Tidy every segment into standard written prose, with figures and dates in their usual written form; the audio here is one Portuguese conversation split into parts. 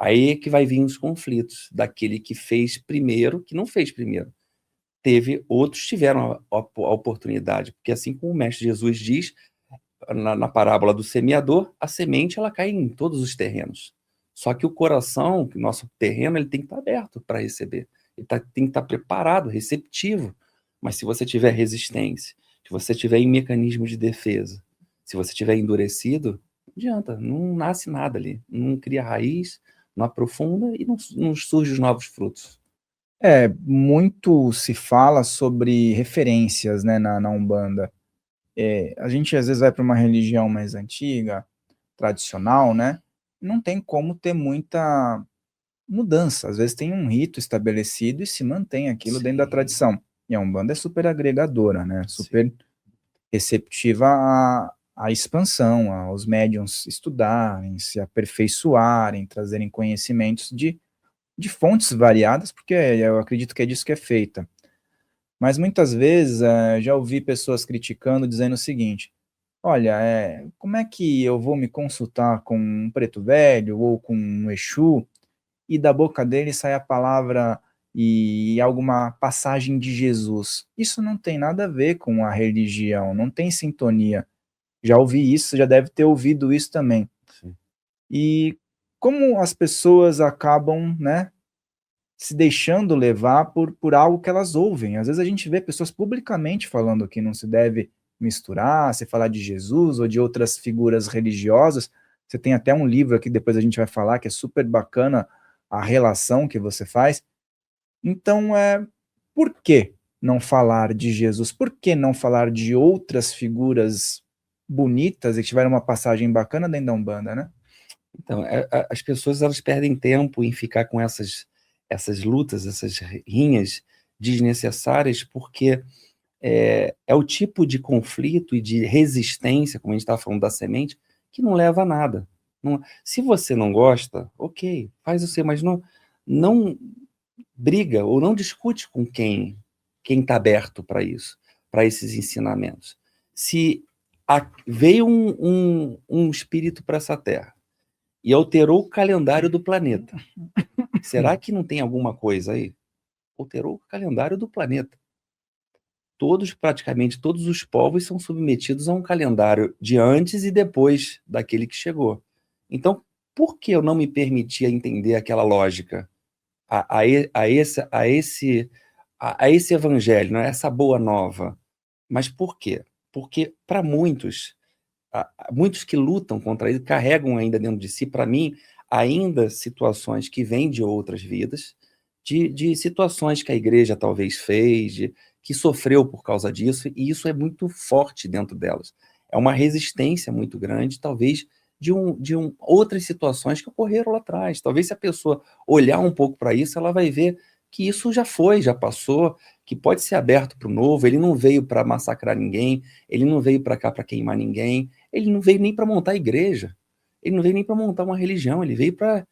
Aí é que vai vir os conflitos daquele que fez primeiro, que não fez primeiro. Outros tiveram a oportunidade, porque assim como o Mestre Jesus diz, na parábola do semeador, a semente ela cai em todos os terrenos. Só que o coração, o nosso terreno, ele tem que estar aberto para receber. Tem que estar preparado, receptivo. Mas se você tiver resistência, se você tiver em mecanismo de defesa, se você tiver endurecido, não adianta, não nasce nada ali. Não cria raiz, não aprofunda e não surge os novos frutos. Muito se fala sobre referências, né, na Umbanda. A gente às vezes vai para uma religião mais antiga, tradicional, né? Não tem como ter muita mudança. Às vezes tem um rito estabelecido e se mantém aquilo dentro da Sim, tradição. E a Umbanda é super agregadora, né? sim. Super receptiva à expansão, aos médiums estudarem, se aperfeiçoarem, trazerem conhecimentos de fontes variadas, porque eu acredito que é disso que é feita. Mas muitas vezes já ouvi pessoas criticando, dizendo o seguinte: olha, como é que eu vou me consultar com um preto velho ou com um Exu e da boca dele sai a palavra e alguma passagem de Jesus? Isso não tem nada a ver com a religião, não tem sintonia. Já ouvi isso, já deve ter ouvido isso também. Sim. E como as pessoas acabam, né, se deixando levar por algo que elas ouvem. Às vezes a gente vê pessoas publicamente falando que não se deve misturar, se falar de Jesus ou de outras figuras religiosas. Você tem até um livro aqui, depois a gente vai falar, que é super bacana a relação que você faz. Então, por que não falar de Jesus? Por que não falar de outras figuras bonitas e que tiveram uma passagem bacana dentro da Umbanda, né? Então, as pessoas elas perdem tempo em ficar com essas lutas, essas rinhas desnecessárias, porque é o tipo de conflito e de resistência, como a gente estava falando da semente, que não leva a nada. Se você não gosta, ok, faz o seu, mas não briga ou não discute com quem está aberto para isso, para esses ensinamentos. Se veio um espírito para essa terra e alterou o calendário do planeta, será que não tem alguma coisa aí? Alterou o calendário do planeta. Praticamente todos os povos são submetidos a um calendário de antes e depois daquele que chegou. Então, por que eu não me permitia entender aquela lógica a esse evangelho, não é? Essa boa nova? Mas por quê? Porque para muitos que lutam contra ele carregam ainda dentro de si, para mim, ainda situações que vêm de outras vidas, de situações que a igreja talvez fez, que sofreu por causa disso, e isso é muito forte dentro delas. É uma resistência muito grande, talvez, outras situações que ocorreram lá atrás. Talvez se a pessoa olhar um pouco para isso, ela vai ver que isso já foi, já passou, que pode ser aberto para o novo. Ele não veio para massacrar ninguém, ele não veio para cá para queimar ninguém, ele não veio nem para montar igreja, ele não veio nem para montar uma religião, ele veio para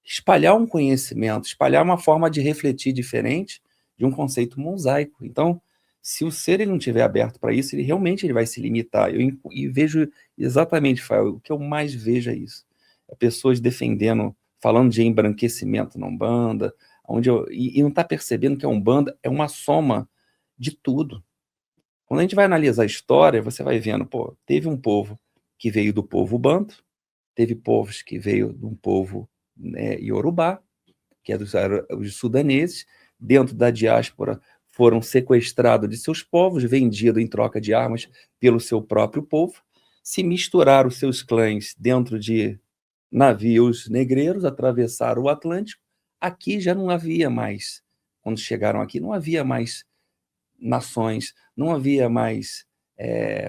espalhar um conhecimento, espalhar uma forma de refletir diferente de um conceito mosaico. Então, se o ser ele não estiver aberto para isso, ele realmente vai se limitar. E vejo exatamente, Fael, o que eu mais vejo é isso. Pessoas defendendo, falando de embranquecimento na Umbanda, e não está percebendo que a Umbanda é uma soma de tudo. Quando a gente vai analisar a história, você vai vendo, pô, teve um povo que veio do povo Banto, teve povos que veio de um povo, né, Yorubá, que é os sudaneses, dentro da diáspora foram sequestrados de seus povos, vendidos em troca de armas pelo seu próprio povo, se misturaram os seus clãs dentro de navios negreiros, atravessaram o Atlântico. Aqui já não havia mais, quando chegaram aqui, não havia mais nações, não havia mais,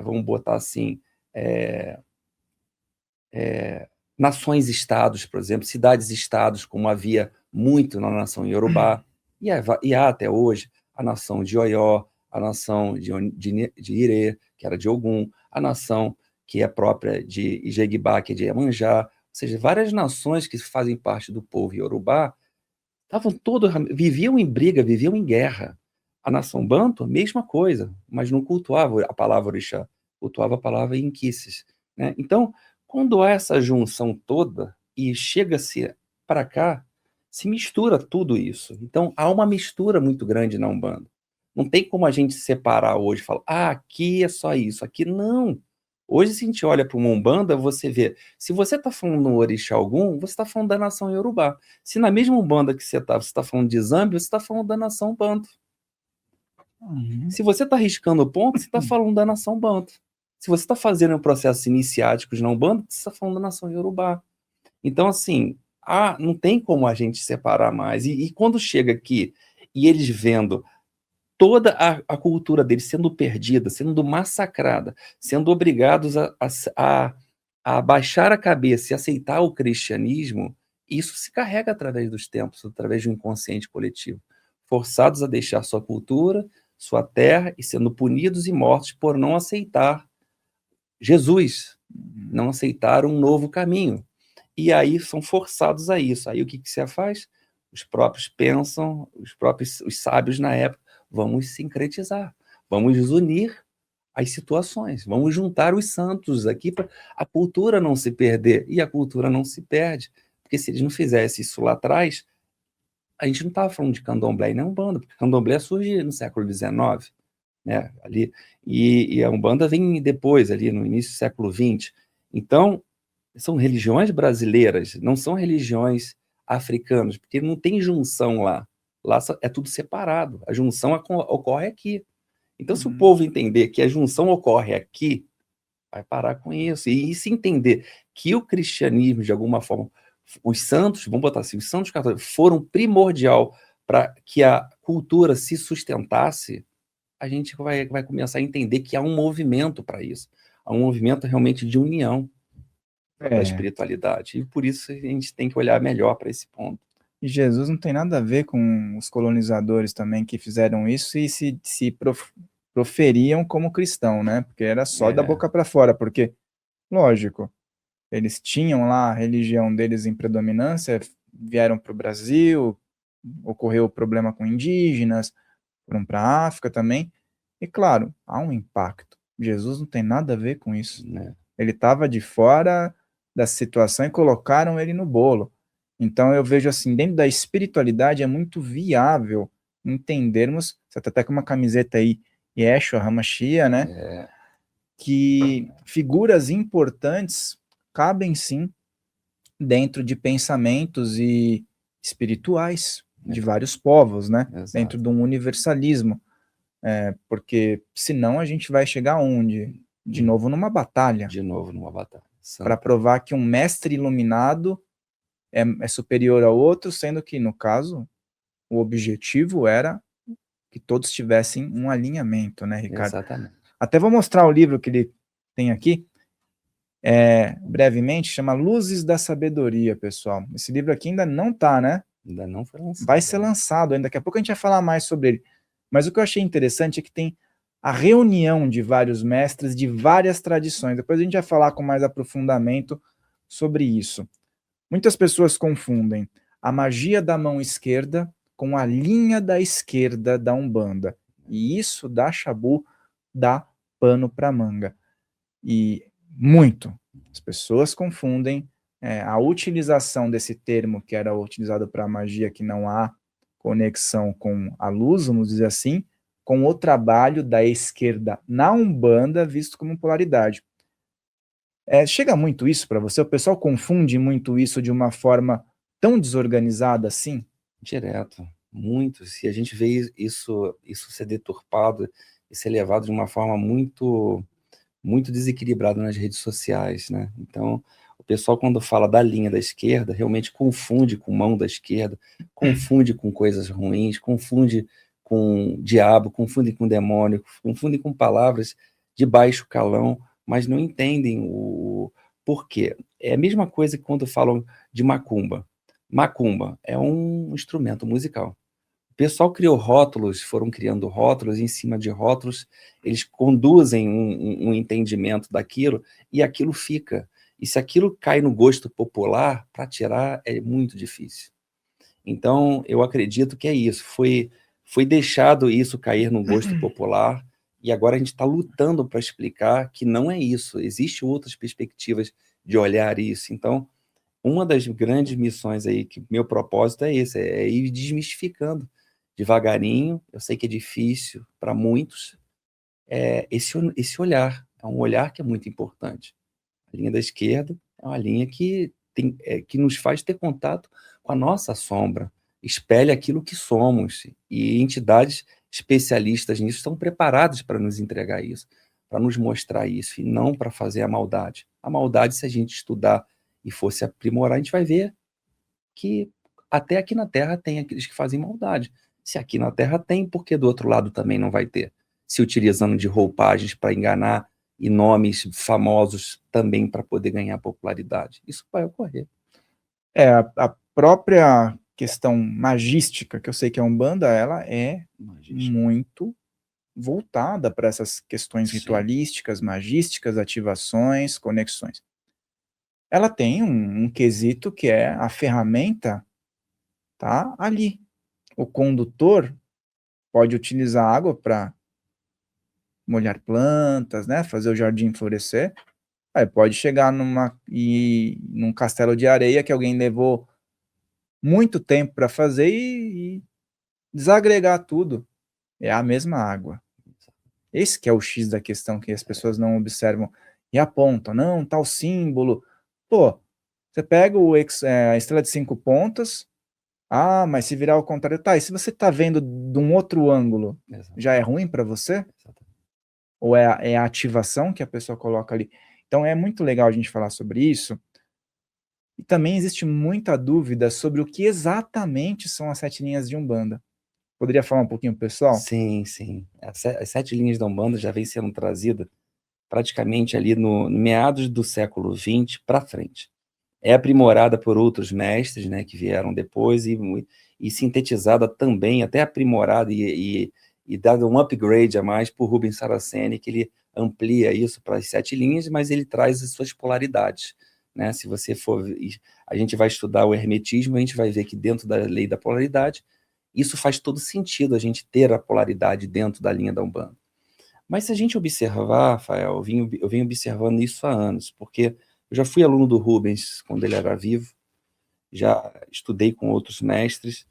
vamos botar assim, nações-estados, por exemplo, cidades-estados, como havia muito na nação Yorubá, e há até hoje a nação de Oió, a nação de Irê, que era de Ogum, a nação que é própria de Ijeguibá, que é de Iemanjá, ou seja, várias nações que fazem parte do povo Yorubá viviam em briga, viviam em guerra. A nação Banto, mesma coisa, mas não cultuava a palavra orixá, cultuava a palavra Inquices, né? Então, quando há essa junção toda e chega-se para cá, se mistura tudo isso. Então, há uma mistura muito grande na Umbanda. Não tem como a gente separar hoje e falar, aqui é só isso, aqui não. Hoje, se a gente olha para uma Umbanda, você vê, se você está falando no Orixá algum, você está falando da nação Iorubá. Se na mesma Umbanda que você está falando de Zambi, você está falando da nação Banto. Se você está riscando o ponto, você está falando da nação Banto. Se você está fazendo processos iniciáticos na Umbanda, você está falando da nação Iorubá. Então, assim, não tem como a gente separar mais. E quando chega aqui, e eles vendo toda a cultura deles sendo perdida, sendo massacrada, sendo obrigados a baixar a cabeça e aceitar o cristianismo, isso se carrega através dos tempos, através do inconsciente coletivo. Forçados a deixar sua cultura, sua terra, e sendo punidos e mortos por não aceitar Jesus, não aceitar um novo caminho. E aí são forçados a isso. Aí o que se faz? Os próprios pensam, os sábios na época, vamos sincretizar, vamos unir as situações, vamos juntar os santos aqui para a cultura não se perder. E a cultura não se perde, porque se eles não fizessem isso lá atrás, a gente não estava falando de candomblé e nem umbanda, porque candomblé surge no século XIX, né, ali, e a umbanda vem depois, ali no início do século XX. Então, são religiões brasileiras, não são religiões africanas, porque não tem junção lá. Lá é tudo separado. A junção ocorre aqui. Então, se o povo entender que a junção ocorre aqui, vai parar com isso. E se entender que o cristianismo, de alguma forma, os santos, vamos botar assim, os santos católicos foram primordial para que a cultura se sustentasse, a gente vai começar a entender que há um movimento para isso. Há um movimento realmente de união da espiritualidade. E por isso a gente tem que olhar melhor para esse ponto. E Jesus não tem nada a ver com os colonizadores também que fizeram isso e se proferiam como cristão, né? Porque era só da boca para fora, porque, lógico, eles tinham lá a religião deles em predominância, vieram para o Brasil, ocorreu o problema com indígenas, foram para a África também, e claro, há um impacto. Jesus não tem nada a ver com isso. Ele estava de fora da situação e colocaram ele no bolo. Então eu vejo assim, dentro da espiritualidade é muito viável entendermos, você está até com uma camiseta aí, Yeshua HaMashiach, né? Que figuras importantes cabem sim dentro de pensamentos e espirituais de vários povos, né? Exato. Dentro de um universalismo. Porque senão a gente vai chegar onde? De novo numa batalha. De novo numa batalha. Para provar que um mestre iluminado é superior ao outro, sendo que, no caso, o objetivo era que todos tivessem um alinhamento, né, Ricardo? Exatamente. Até vou mostrar o livro que ele tem aqui, brevemente, chama Luzes da Sabedoria, pessoal. Esse livro aqui ainda não tá, né? Ainda não foi lançado. Vai ser lançado ainda, daqui a pouco a gente vai falar mais sobre ele. Mas o que eu achei interessante é que tem a reunião de vários mestres de várias tradições. Depois a gente vai falar com mais aprofundamento sobre isso. Muitas pessoas confundem a magia da mão esquerda com a linha da esquerda da Umbanda. E isso dá chabu, dá pano para manga. E muito. As pessoas confundem a utilização desse termo, que era utilizado para magia, que não há conexão com a luz, vamos dizer assim, com o trabalho da esquerda na Umbanda, visto como polaridade. Chega muito isso para você? O pessoal confunde muito isso de uma forma tão desorganizada assim? Direto, muito. Se a gente vê isso ser deturpado e ser levado de uma forma muito, muito desequilibrada nas redes sociais, né? Então, o pessoal, quando fala da linha da esquerda, realmente confunde com mão da esquerda, confunde com coisas ruins, confunde com diabo, confunde com demônio, confunde com palavras de baixo calão, mas não entendem o porquê. É a mesma coisa que quando falam de macumba. Macumba é um instrumento musical. O pessoal criou rótulos, foram criando rótulos, e em cima de rótulos eles conduzem um entendimento daquilo, e aquilo fica. E se aquilo cai no gosto popular, para tirar é muito difícil. Então, eu acredito que é isso. Foi deixado isso cair no gosto popular, e agora a gente está lutando para explicar que não é isso. Existem outras perspectivas de olhar isso. Então, uma das grandes missões aí, que meu propósito é esse, é ir desmistificando devagarinho. Eu sei que é difícil para muitos, esse olhar, é um olhar que é muito importante. A linha da esquerda é uma linha que nos faz ter contato com a nossa sombra, espelha aquilo que somos, e entidades especialistas nisso estão preparadas para nos entregar isso, para nos mostrar isso, e não para fazer a maldade. A maldade, se a gente estudar e fosse aprimorar, a gente vai ver que até aqui na Terra tem aqueles que fazem maldade. Se aqui na Terra tem, por que do outro lado também não vai ter? Se utilizando de roupagens para enganar e nomes famosos também para poder ganhar popularidade. Isso vai ocorrer. A própria questão magística, que eu sei que a Umbanda, ela é muito voltada para essas questões ritualísticas, magísticas, ativações, conexões. Ela tem um quesito que é a ferramenta tá ali. O condutor pode utilizar água para molhar plantas, né, fazer o jardim florescer. Aí pode chegar num castelo de areia que alguém levou muito tempo para fazer e desagregar tudo. É a mesma água. Esse que é o X da questão que as pessoas não observam e apontam. Não, tal símbolo. Pô, você pega a estrela de 5 pontas, mas se virar ao contrário, tá, e se você tá vendo de um outro ângulo, já é ruim para você? Ou é a ativação que a pessoa coloca ali? Então é muito legal a gente falar sobre isso. E também existe muita dúvida sobre o que exatamente são as 7 linhas de Umbanda. Poderia falar um pouquinho, pessoal? Sim, sim. As 7 linhas da Umbanda já vem sendo trazida praticamente ali no meados do século XX para frente. É aprimorada por outros mestres, né, que vieram depois e sintetizada também, até aprimorada e dado um upgrade a mais por Rubens Saraceni, que ele amplia isso para as 7 linhas, mas ele traz as suas polaridades, né? Se você for, a gente vai estudar o hermetismo, a gente vai ver que dentro da lei da polaridade, isso faz todo sentido, a gente ter a polaridade dentro da linha da Umbanda. Mas se a gente observar, Rafael, eu venho observando isso há anos, porque eu já fui aluno do Rubens quando ele era vivo, já estudei com outros mestres,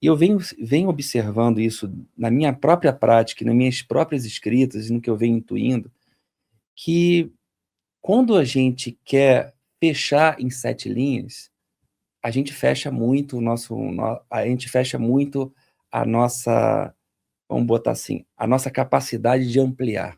e eu venho observando isso na minha própria prática, nas minhas próprias escritas, e no que eu venho intuindo, que quando a gente quer fechar em 7 linhas, a gente fecha muito a gente fecha muito a nossa, vamos botar assim, a nossa capacidade de ampliar.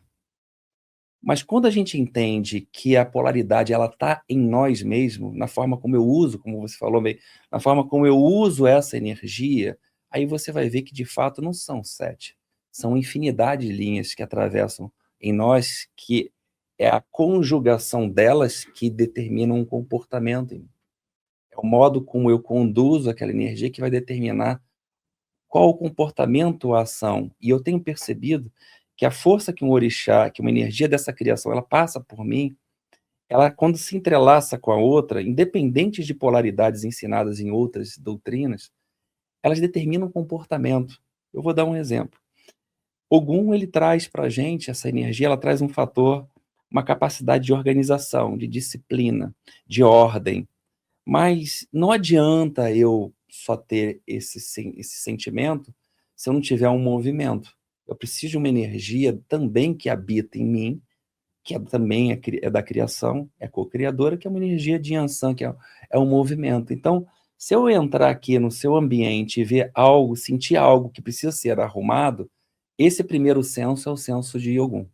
Mas quando a gente entende que a polaridade ela está em nós mesmos, na forma como eu uso, como você falou bem, na forma como eu uso essa energia, aí você vai ver que de fato não são 7, são infinidade de linhas que atravessam em nós, que é a conjugação delas que determina um comportamento. É o modo como eu conduzo aquela energia que vai determinar qual o comportamento, a ação. E eu tenho percebido que a força que um orixá, que uma energia dessa criação, ela passa por mim, ela quando se entrelaça com a outra, independente de polaridades ensinadas em outras doutrinas, elas determinam o comportamento. Eu vou dar um exemplo. Ogum, ele traz para a gente, essa energia, ela traz um fator, uma capacidade de organização, de disciplina, de ordem. Mas não adianta eu só ter esse sentimento se eu não tiver um movimento. Eu preciso de uma energia também que habita em mim, que também é da criação, é co-criadora, que é uma energia de Yansan, que é um movimento. Então, se eu entrar aqui no seu ambiente e ver algo, sentir algo que precisa ser arrumado, esse primeiro senso é o senso de Ogum.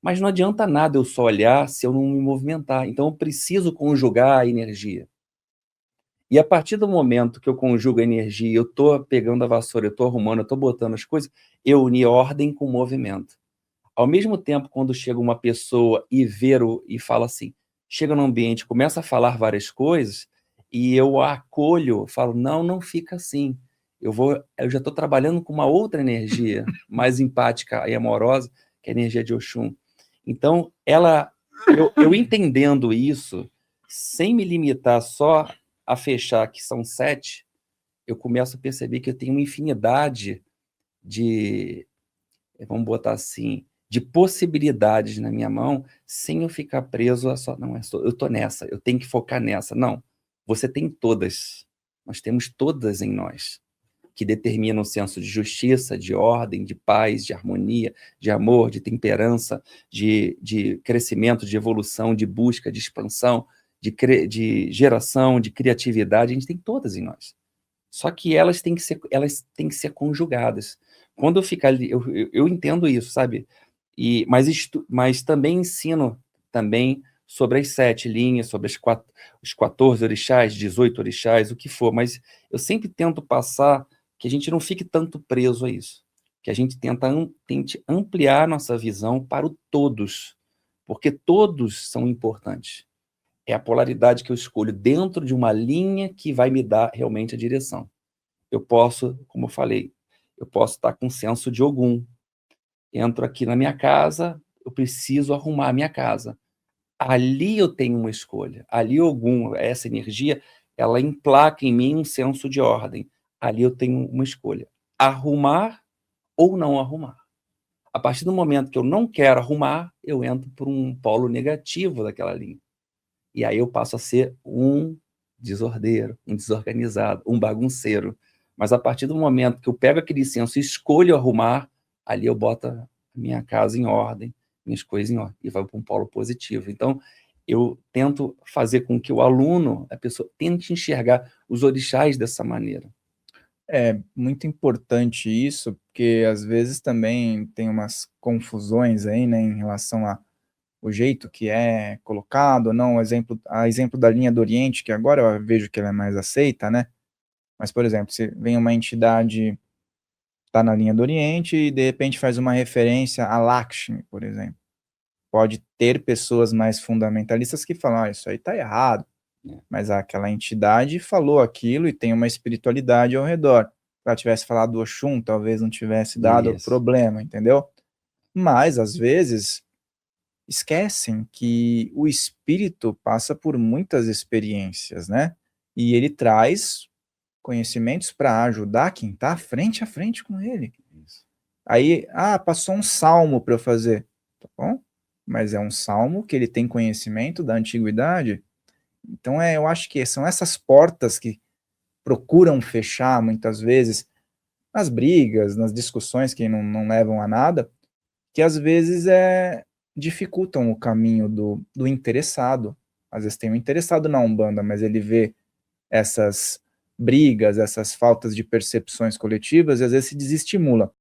Mas não adianta nada eu só olhar se eu não me movimentar. Então, eu preciso conjugar a energia. E a partir do momento que eu conjugo a energia, eu estou pegando a vassoura, eu estou arrumando, eu estou botando as coisas, eu uni ordem com movimento. Ao mesmo tempo, quando chega uma pessoa e fala assim, chega no ambiente, começa a falar várias coisas, e eu a acolho, falo, não, não fica assim. Eu já estou trabalhando com uma outra energia, mais empática e amorosa, que é a energia de Oxum. Então, eu entendendo isso, sem me limitar só a fechar, que são 7, eu começo a perceber que eu tenho uma infinidade de, vamos botar assim, de possibilidades na minha mão, sem eu ficar preso a só, não, eu estou nessa, eu tenho que focar nessa. Não, Você tem todas. Nós temos todas em nós, que determinam o senso de justiça, de ordem, de paz, de harmonia, de amor, de temperança, de crescimento, de evolução, de busca, de expansão, de geração, de criatividade. A gente tem todas em nós. Só que elas têm que ser conjugadas. Quando eu ficar ali, eu entendo isso, sabe? Mas também ensino também sobre as 7 linhas, sobre os 14 orixás, 18 orixás, o que for, mas eu sempre tento passar que a gente não fique tanto preso a isso, que a gente tente ampliar nossa visão para o todos, porque todos são importantes. É a polaridade que eu escolho dentro de uma linha que vai me dar realmente a direção. Eu posso, como eu falei, eu posso estar com senso de Ogum. Entro aqui na minha casa, eu preciso arrumar a minha casa. Ali eu tenho uma escolha. Ali Ogum, essa energia, ela emplaca em mim um senso de ordem. Ali eu tenho uma escolha. Arrumar ou não arrumar. A partir do momento que eu não quero arrumar, eu entro por um polo negativo daquela linha. E aí eu passo a ser um desordeiro, um desorganizado, um bagunceiro. Mas a partir do momento que eu pego aquele senso e escolho arrumar, ali eu boto a minha casa em ordem, minhas coisas em ordem, e vai para um polo positivo. Então, eu tento fazer com que o aluno, a pessoa, tente enxergar os orixás dessa maneira. É muito importante isso, porque às vezes também tem umas confusões aí, né, em relação a o jeito que é colocado ou não, a exemplo da linha do Oriente, que agora eu vejo que ela é mais aceita, né? Mas, por exemplo, se vem uma entidade, está na linha do Oriente e de repente faz uma referência a Lakshmi, por exemplo. Pode ter pessoas mais fundamentalistas que falam, ah, isso aí está errado, mas aquela entidade falou aquilo e tem uma espiritualidade ao redor. Se ela tivesse falado do Oxum, talvez não tivesse dado problema, entendeu? Mas, às vezes, esquecem que o espírito passa por muitas experiências, né? E ele traz conhecimentos para ajudar quem está frente a frente com ele. Aí, passou um salmo para eu fazer. Tá bom? Mas é um salmo que ele tem conhecimento da antiguidade. Então, eu acho que são essas portas que procuram fechar, muitas vezes, nas brigas, nas discussões que não levam a nada, que às vezes dificultam o caminho do interessado. Às vezes tem um interessado na Umbanda, mas ele vê essas brigas, essas faltas de percepções coletivas, e às vezes se desestimula.